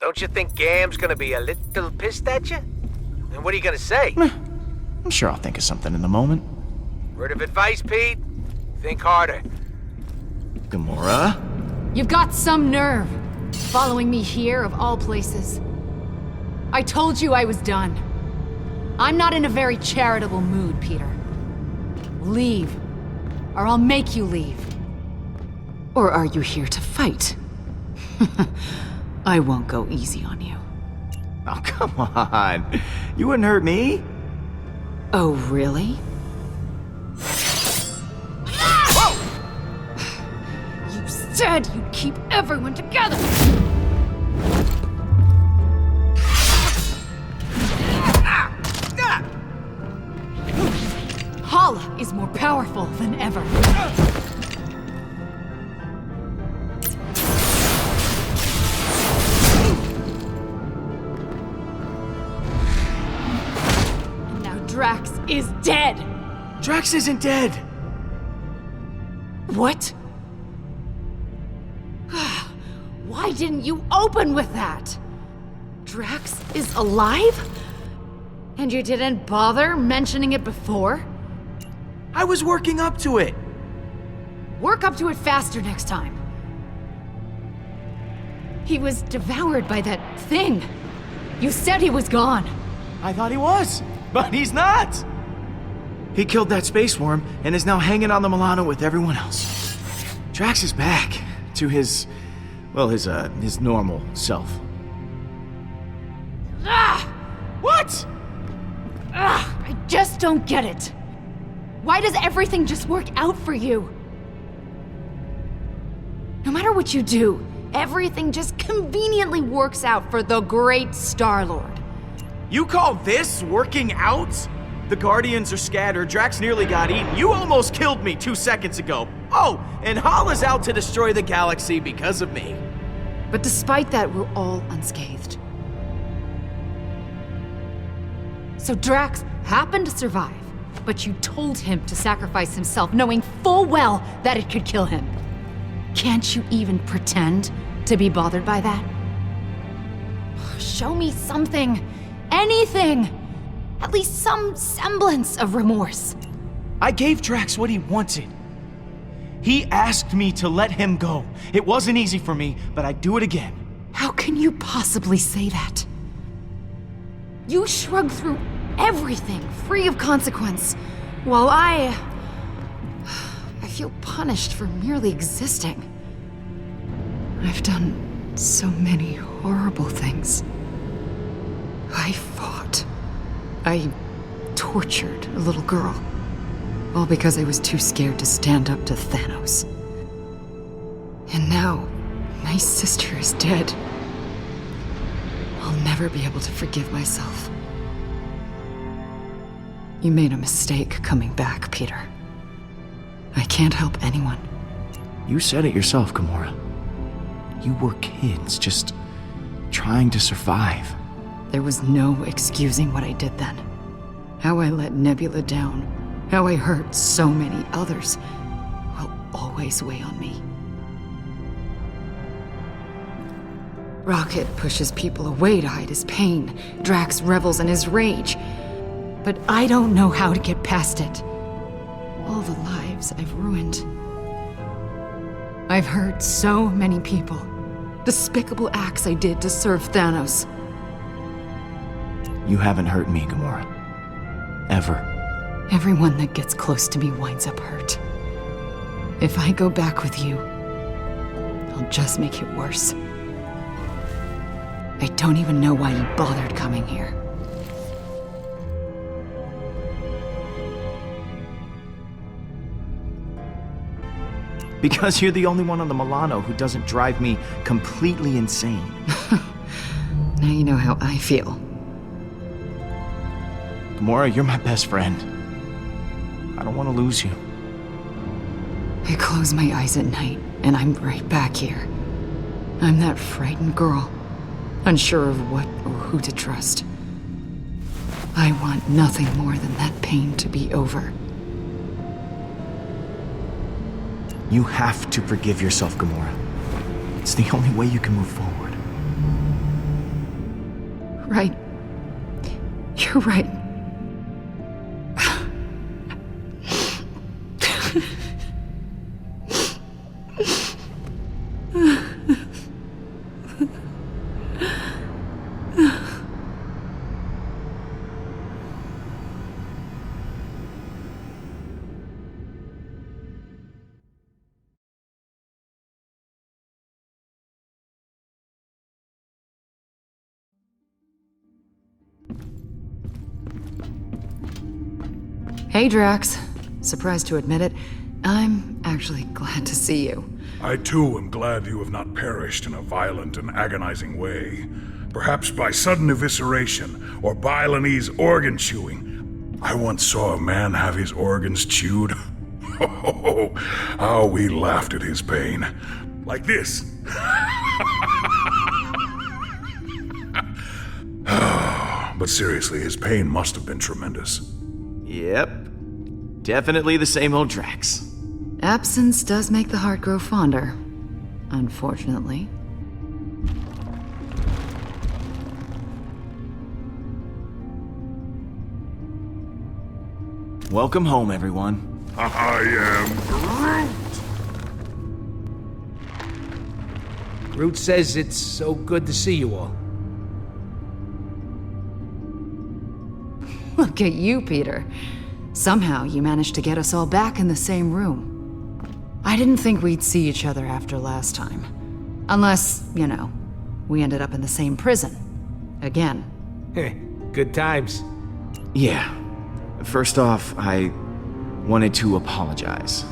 Don't you think Gam's gonna be a little pissed at you? And what are you gonna say? I'm sure I'll think of something in the moment. Word of advice, Pete? Think harder. Gamora? You've got some nerve, following me here of all places. I told you I was done. I'm not in a very charitable mood, Peter. Leave, or I'll make you leave. Or are you here to fight? I won't go easy on you. Oh, come on. You wouldn't hurt me. Oh, really? Whoa! You said you'd keep everyone together! Hala is more powerful than ever. And now Drax is dead! Drax isn't dead. What? Why didn't you open with that? Drax is alive? And you didn't bother mentioning it before? I was working up to it. Work up to it faster next time. He was devoured by that thing. You said he was gone. I thought he was, but he's not. He killed that space worm and is now hanging on the Milano with everyone else. Drax is back to his normal self. Ah! What? I just don't get it. Why does everything just work out for you? No matter what you do, everything just conveniently works out for the great Star-Lord. You call this working out? The Guardians are scattered, Drax nearly got eaten. You almost killed me 2 seconds ago. Oh, and Hala's out to destroy the galaxy because of me. But despite that, we're all unscathed. So Drax happened to survive, but you told him to sacrifice himself, knowing full well that it could kill him. Can't you even pretend to be bothered by that? Show me something, anything, at least some semblance of remorse. I gave Drax what he wanted. He asked me to let him go. It wasn't easy for me, but I'd do it again. How can you possibly say that? You shrugged through everything, free of consequence, while I feel punished for merely existing. I've done so many horrible things. I fought. I tortured a little girl, all because I was too scared to stand up to Thanos. And now, my sister is dead. I'll never be able to forgive myself. You made a mistake coming back, Peter. I can't help anyone. You said it yourself, Gamora. You were kids, just trying to survive. There was no excusing what I did then. How I let Nebula down, how I hurt so many others, will always weigh on me. Rocket pushes people away to hide his pain. Drax revels in his rage. But I don't know how to get past it. All the lives I've ruined. I've hurt so many people. Despicable acts I did to serve Thanos. You haven't hurt me, Gamora. Ever. Everyone that gets close to me winds up hurt. If I go back with you, I'll just make it worse. I don't even know why you bothered coming here. Because you're the only one on the Milano who doesn't drive me completely insane. Now you know how I feel. Gamora, you're my best friend. I don't want to lose you. I close my eyes at night, and I'm right back here. I'm that frightened girl, unsure of what or who to trust. I want nothing more than that pain to be over. You have to forgive yourself, Gamora. It's the only way you can move forward. right. You're right. Hey, Drax. Surprised to admit it, I'm actually glad to see you. I too am glad you have not perished in a violent and agonizing way. Perhaps by sudden evisceration or Balinese organ chewing. I once saw a man have his organs chewed. Oh, how we laughed at his pain. Like this. But seriously, his pain must have been tremendous. Yep. Definitely the same old Drax. Absence does make the heart grow fonder, unfortunately. Welcome home, everyone. I am Groot. Groot says it's so good to see you all. Look at you, Peter. Somehow you managed to get us all back in the same room. I didn't think we'd see each other after last time. Unless, you know, we ended up in the same prison. Again. Good times. Yeah. First off, I wanted to apologize.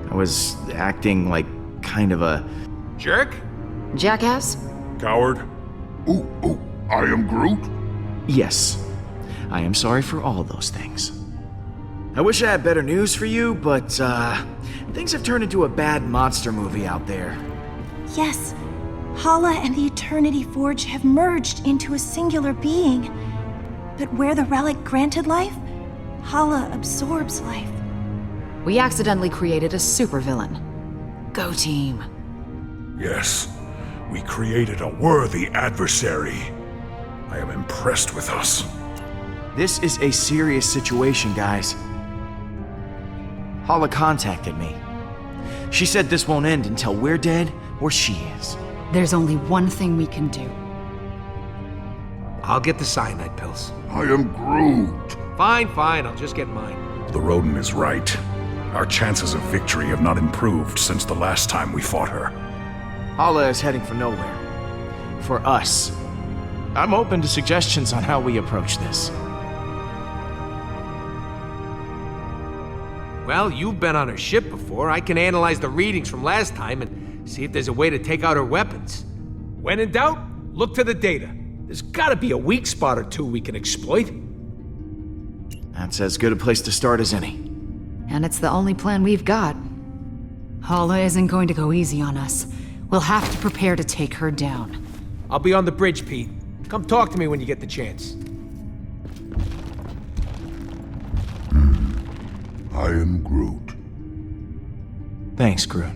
I was acting like kind of a Jerk? Jackass? Coward. Ooh, I am Groot? yes. I am sorry for all those things. I wish I had better news for you, but things have turned into a bad monster movie out there. Yes, Hala and the Eternity Forge have merged into a singular being. But where the relic granted life, Hala absorbs life. We accidentally created a supervillain. Go team. Yes, we created a worthy adversary. I am impressed with us. This is a serious situation, guys. Hala contacted me. She said this won't end until we're dead or she is. There's only one thing we can do. I'll get the cyanide pills. I am Groot. Fine, I'll just get mine. The rodent is right. Our chances of victory have not improved since the last time we fought her. Hala is heading for nowhere. For us. I'm open to suggestions on how we approach this. Well, you've been on her ship before. I can analyze the readings from last time and see if there's a way to take out her weapons. When in doubt, look to the data. There's gotta be a weak spot or two we can exploit. That's as good a place to start as any. And it's the only plan we've got. Hala isn't going to go easy on us. We'll have to prepare to take her down. I'll be on the bridge, Pete. Come talk to me when you get the chance. I am Groot. Thanks, Groot.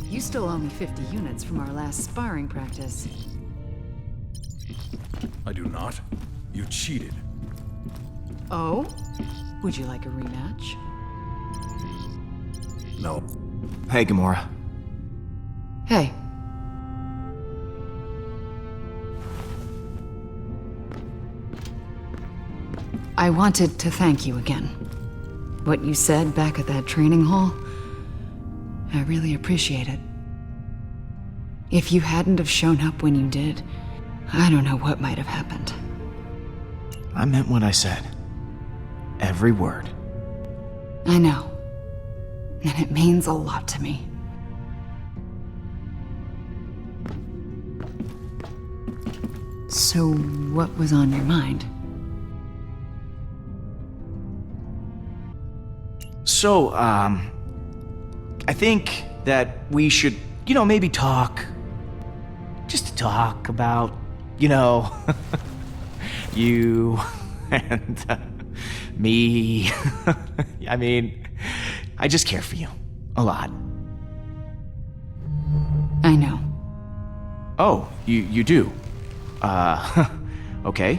You still owe me 50 units from our last sparring practice. I do not. You cheated. Oh? Would you like a rematch? No. Hey, Gamora. Hey. I wanted to thank you again. What you said back at that training hall, I really appreciate it. If you hadn't have shown up when you did, I don't know what might have happened. I meant what I said. Every word. I know. And it means a lot to me. So, what was on your mind? So, I think that we should, maybe talk. Just to talk about, you and me. I mean, I just care for you. A lot. I know. Oh, you do? Okay.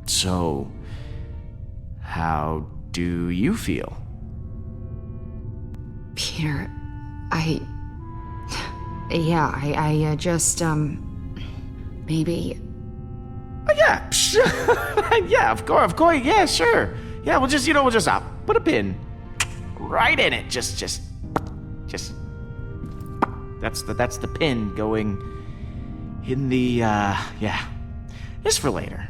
So, how do you feel? Peter, I just, maybe... Yeah, yeah, of course, yeah, sure. Yeah, we'll just put a pin right in it. Just, that's the pin going in the, yeah, just for later.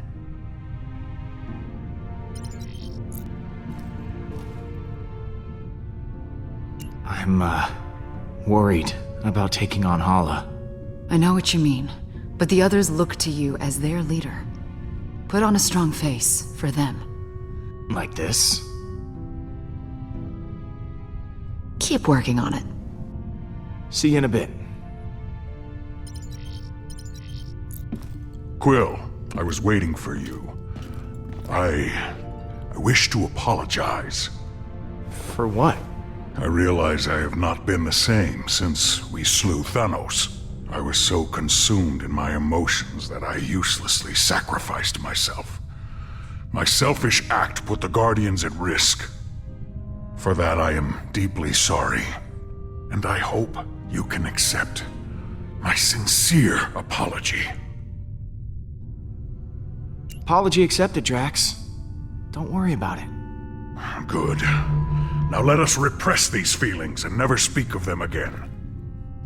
I'm, worried about taking on Hala. I know what you mean, but the others look to you as their leader. Put on a strong face for them. Like this? Keep working on it. See you in a bit. Quill, I was waiting for you. I wish to apologize. For what? I realize I have not been the same since we slew Thanos. I was so consumed in my emotions that I uselessly sacrificed myself. My selfish act put the Guardians at risk. For that I am deeply sorry, and I hope you can accept my sincere apology. Apology accepted, Drax. Don't worry about it. Good. Now let us repress these feelings and never speak of them again.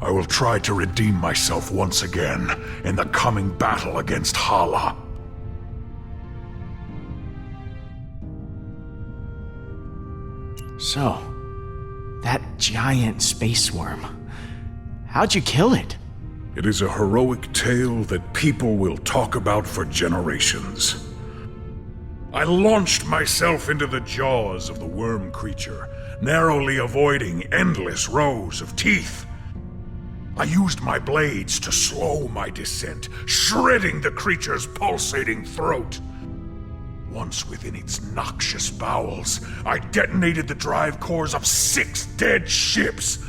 I will try to redeem myself once again in the coming battle against Hala. So, that giant space worm. How'd you kill it? It is a heroic tale that people will talk about for generations. I launched myself into the jaws of the worm creature, narrowly avoiding endless rows of teeth. I used my blades to slow my descent, shredding the creature's pulsating throat. Once within its noxious bowels, I detonated the drive cores of 6 dead ships.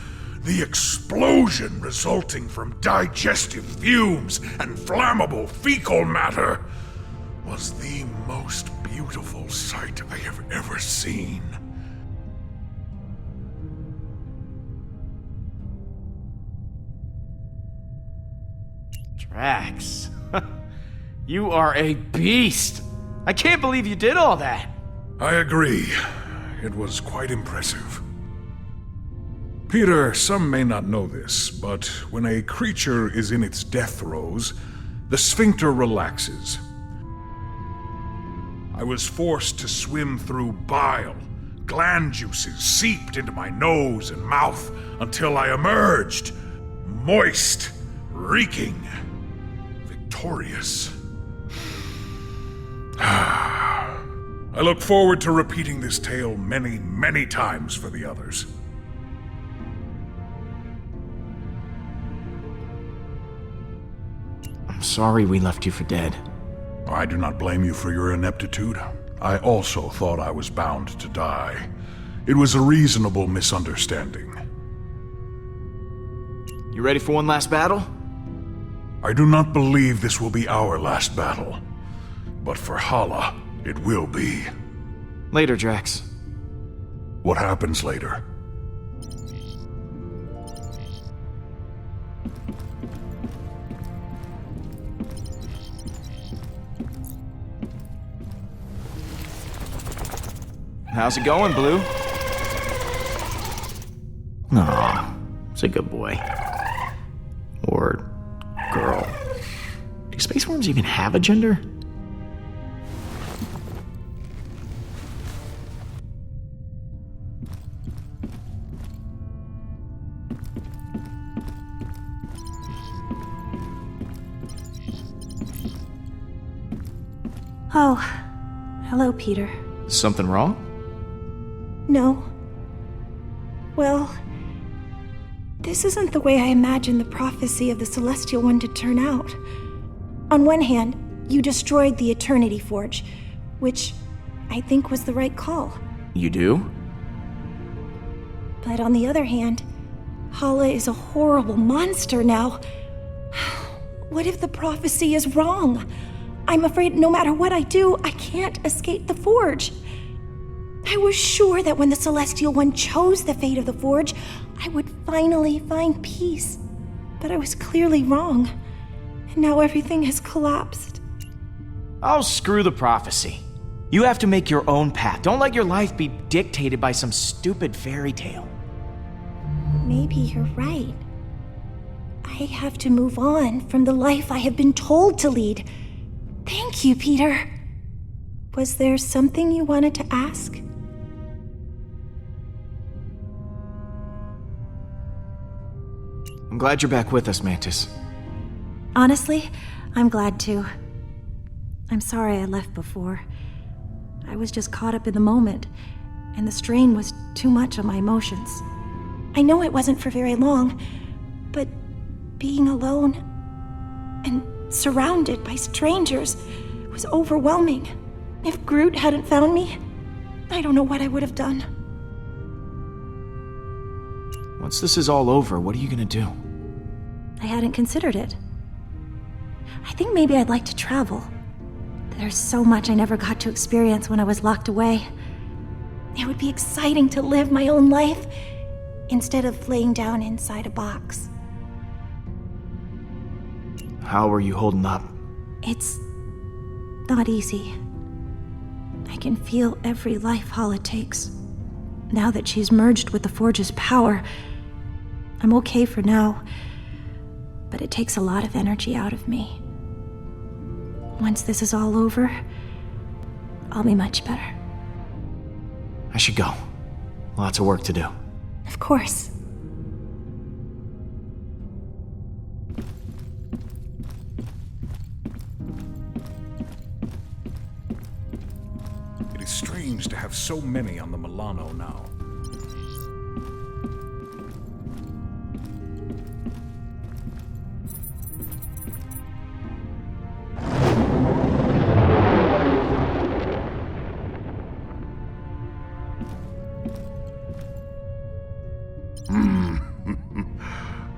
The explosion resulting from digestive fumes and flammable fecal matter was the most beautiful sight I have ever seen. Drax, you are a beast. I can't believe you did all that. I agree. It was quite impressive. Peter, some may not know this, but when a creature is in its death throes, the sphincter relaxes. I was forced to swim through bile. Gland juices seeped into my nose and mouth until I emerged, moist, reeking, victorious. I look forward to repeating this tale many, many times for the others. I'm sorry we left you for dead. I do not blame you for your ineptitude. I also thought I was bound to die. It was a reasonable misunderstanding. You ready for one last battle? I do not believe this will be our last battle. But for Hala, it will be. Later, Drax. What happens later? How's it going, Blue? Aw, it's a good boy. Or girl. Do space worms even have a gender? Oh, hello, Peter. Something wrong? No. Well, this isn't the way I imagined the prophecy of the Celestial One to turn out. On one hand, you destroyed the Eternity Forge, which I think was the right call. You do? But on the other hand, Hala is a horrible monster now. What if the prophecy is wrong? I'm afraid no matter what I do, I can't escape the Forge. I was sure that when the Celestial One chose the fate of the Forge, I would finally find peace. But I was clearly wrong. And now everything has collapsed. Oh, screw the prophecy. You have to make your own path. Don't let your life be dictated by some stupid fairy tale. Maybe you're right. I have to move on from the life I have been told to lead. Thank you, Peter. Was there something you wanted to ask? I'm glad you're back with us, Mantis. Honestly, I'm glad too. I'm sorry I left before. I was just caught up in the moment, and the strain was too much on my emotions. I know it wasn't for very long, but being alone and surrounded by strangers was overwhelming. If Groot hadn't found me, I don't know what I would have done. Once this is all over, what are you gonna do? I hadn't considered it. I think maybe I'd like to travel. There's so much I never got to experience when I was locked away. It would be exciting to live my own life instead of laying down inside a box. How are you holding up? It's not easy. I can feel every life Hala takes. Now that she's merged with the Forge's power, I'm okay for now, but it takes a lot of energy out of me. Once this is all over, I'll be much better. I should go. Lots of work to do. Of course. It is strange to have so many on the Milano now.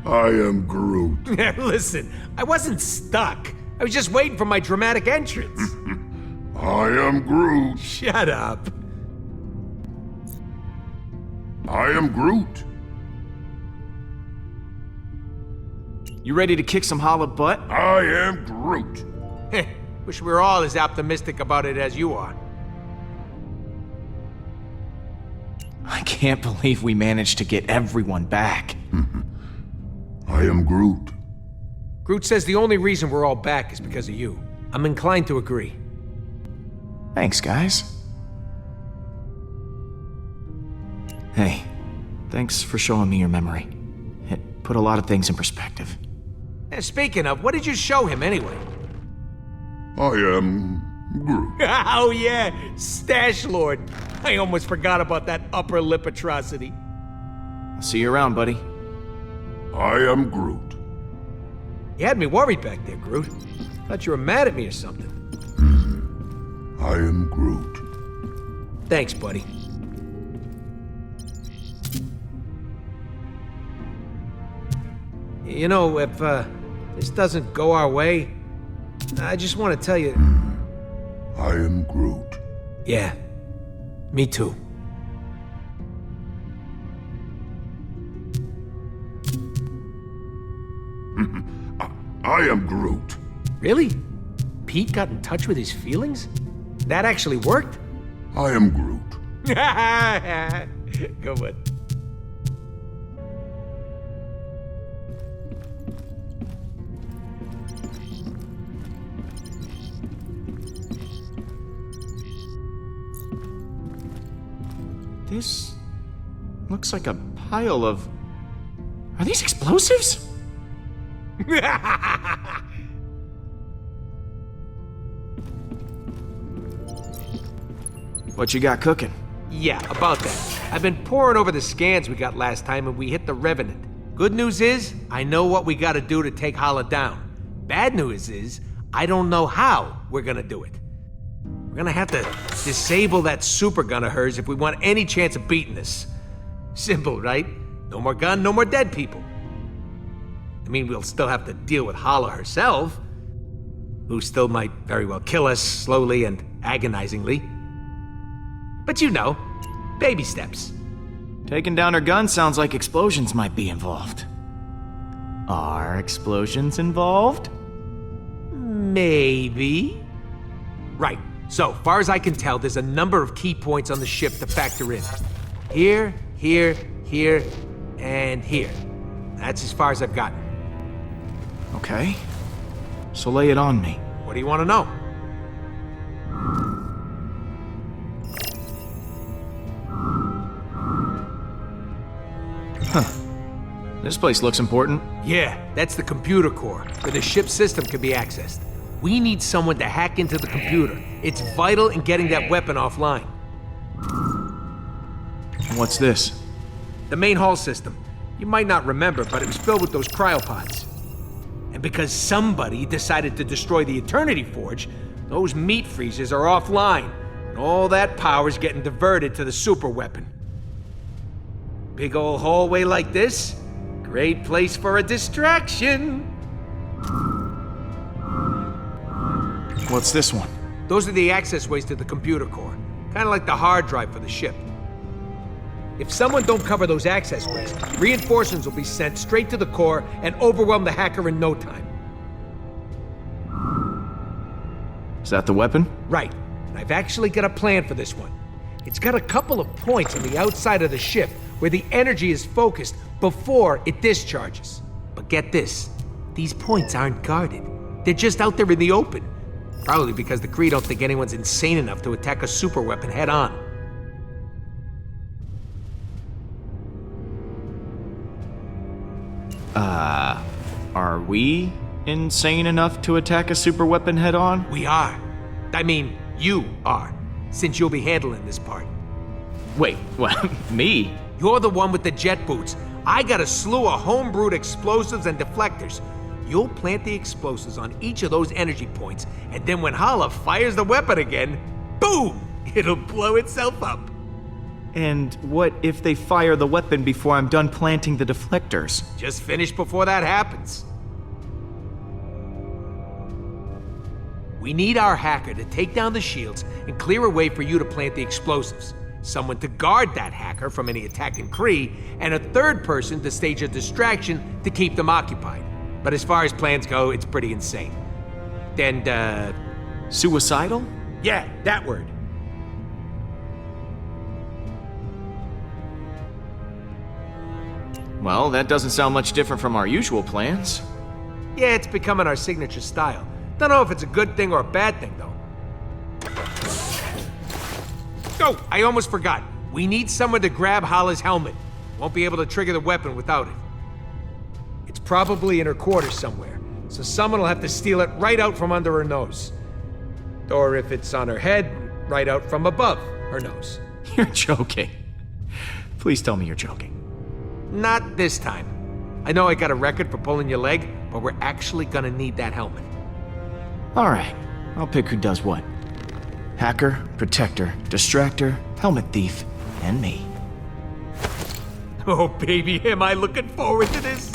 I am Groot. Listen, I wasn't stuck. I was just waiting for my dramatic entrance. I am Groot. Shut up. I am Groot. You ready to kick some Hala butt? I am Groot. Wish we were all as optimistic about it as you are. I can't believe we managed to get everyone back. I am Groot. Groot says the only reason we're all back is because of you. I'm inclined to agree. Thanks, guys. Hey, thanks for showing me your memory. It put a lot of things in perspective. Speaking of, what did you show him anyway? I am Groot. Oh yeah, Stash Lord. I almost forgot about that upper lip atrocity. I'll see you around, buddy. I am Groot. You had me worried back there, Groot. Thought you were mad at me or something. I am Groot. Thanks, buddy. You know, if this doesn't go our way, I just want to tell you... I am Groot. Yeah, me too. I am Groot. Really? Pete got in touch with his feelings? That actually worked? I am Groot. Go on. This looks like a pile of... Are these explosives? What you got cooking? Yeah, about that. I've been poring over the scans we got last time and we hit the Revenant. Good news is, I know what we gotta do to take Hala down. Bad news is, I don't know how we're gonna do it. We're gonna have to disable that super gun of hers if we want any chance of beating this. Simple, right? No more gun, no more dead people. I mean, we'll still have to deal with Hala herself, who still might very well kill us slowly and agonizingly. But you know, baby steps. Taking down her gun sounds like explosions might be involved. Are explosions involved? Maybe. Right. So, far as I can tell, there's a number of key points on the ship to factor in. Here, here, here, and here. That's as far as I've gotten. Okay. So lay it on me. What do you want to know? This place looks important. Yeah, that's the computer core, where the ship's system can be accessed. We need someone to hack into the computer. It's vital in getting that weapon offline. What's this? The main hull system. You might not remember, but it was filled with those cryopods. And because somebody decided to destroy the Eternity Forge, those meat freezers are offline, and all that power's getting diverted to the super weapon. Big old hallway like this, great place for a distraction. What's this one? Those are the access ways to the computer core, kind of like the hard drive for the ship. If someone don't cover those access ways, reinforcements will be sent straight to the core and overwhelm the hacker in no time. Is that the weapon? Right. And I've actually got a plan for this one. It's got a couple of points on the outside of the ship where the energy is focused before it discharges. But get this, these points aren't guarded. They're just out there in the open. Probably because the Kree don't think anyone's insane enough to attack a super weapon head on. Are we insane enough to attack a super weapon head on? We are. I mean, you are, since you'll be handling this part. Wait, what? Me? You're the one with the jet boots. I got a slew of homebrewed explosives and deflectors. You'll plant the explosives on each of those energy points, and then when Hala fires the weapon again, boom! It'll blow itself up. And what if they fire the weapon before I'm done planting the deflectors? Just finish before that happens. We need our hacker to take down the shields and clear a way for you to plant the explosives. Someone to guard that hacker from any attacking Kree, and a third person to stage a distraction to keep them occupied. But as far as plans go, it's pretty insane. And, Suicidal? yeah, that word. Well, that doesn't sound much different from our usual plans. Yeah, it's becoming our signature style. Don't know if it's a good thing or a bad thing, though. Oh, I almost forgot. We need someone to grab Hala's helmet. Won't be able to trigger the weapon without it. It's probably in her quarters somewhere, so someone will have to steal it right out from under her nose. Or if it's on her head, right out from above her nose. You're joking. Please tell me you're joking. Not this time. I know I got a record for pulling your leg, but we're actually gonna need that helmet. All right, I'll pick who does what. Hacker, protector, distractor, helmet thief, and me. Oh, baby, am I looking forward to this?